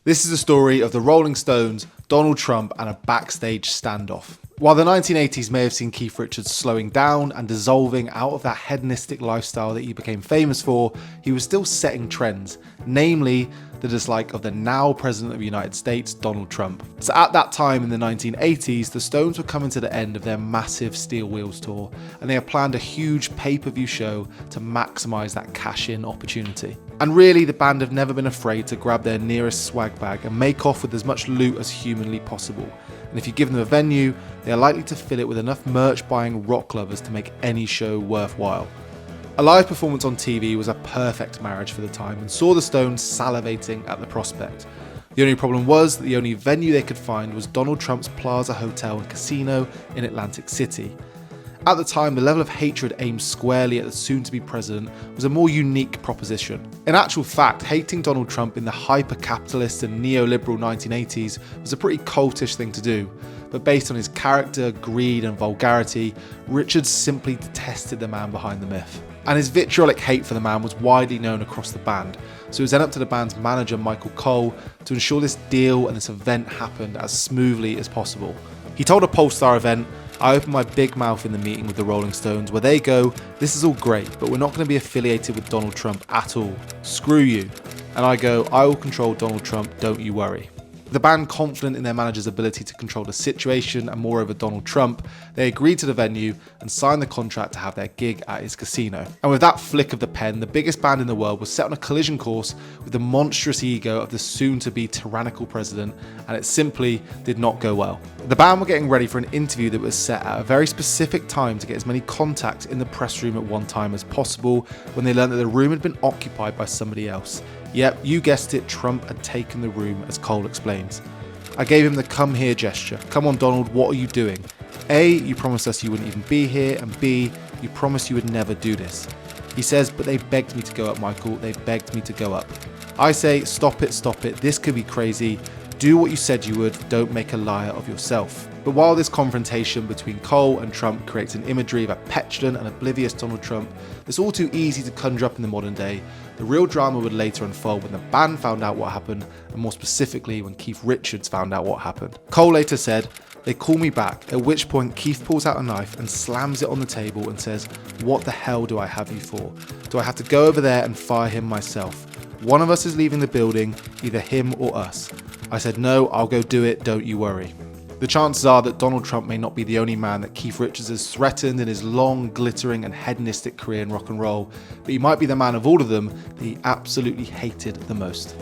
This is the story of the Rolling Stones, Donald Trump, and a backstage standoff. While the 1980s may have seen Keith Richards slowing down and dissolving out of that hedonistic lifestyle that he became famous for, he was still setting trends, namely the dislike of the now President of the United States, Donald Trump. So at that time in the 1980s, the Stones were coming to the end of their massive Steel Wheels tour, and they had planned a huge pay-per-view show to maximise that cash-in opportunity. And really, the band have never been afraid to grab their nearest swag bag and make off with as much loot as humanly possible. And if you give them a venue, they are likely to fill it with enough merch-buying rock lovers to make any show worthwhile. A live performance on TV was a perfect marriage for the time and saw the Stones salivating at the prospect. The only problem was that the only venue they could find was Donald Trump's Plaza Hotel and Casino in Atlantic City. At the time, the level of hatred aimed squarely at the soon-to-be president was a more unique proposition. In actual fact, hating Donald Trump in the hyper-capitalist and neoliberal 1980s was a pretty cultish thing to do, but based on his character, greed and vulgarity, Richards simply detested the man behind the myth. And his vitriolic hate for the man was widely known across the band, so it was then up to the band's manager Michael Cole to ensure this deal and this event happened as smoothly as possible. He told a Polestar event, "I opened my big mouth in the meeting with the Rolling Stones where they go, 'This is all great, but we're not going to be affiliated with Donald Trump at all. Screw you.' And I go, 'I will control Donald Trump, don't you worry.' The band, confident in their manager's ability to control the situation and moreover Donald Trump, they agreed to the venue and signed the contract to have their gig at his casino. And with that flick of the pen, the biggest band in the world was set on a collision course with the monstrous ego of the soon-to-be tyrannical president, and it simply did not go well. The band were getting ready for an interview that was set at a very specific time to get as many contacts in the press room at one time as possible when they learned that the room had been occupied by somebody else. Yep, you guessed it, Trump had taken the room, as Cole explains. I gave him the come here gesture. Come on, Donald, what are you doing? A, you promised us you wouldn't even be here, and B, you promised you would never do this. He says, but they begged me to go up, Michael, they begged me to go up. I say, stop it, this could be crazy. Do what you said you would, don't make a liar of yourself. But while this confrontation between Cole and Trump creates an imagery of a petulant and oblivious Donald Trump that's all too easy to conjure up in the modern day, the real drama would later unfold when the band found out what happened, and more specifically when Keith Richards found out what happened. Cole later said, "They call me back, at which point Keith pulls out a knife and slams it on the table and says, 'What the hell do I have you for? Do I have to go over there and fire him myself? One of us is leaving the building, either him or us.' I said, 'No, I'll go do it, don't you worry.'" The chances are that Donald Trump may not be the only man that Keith Richards has threatened in his long, glittering and hedonistic career in rock and roll, but he might be the man of all of them that he absolutely hated the most.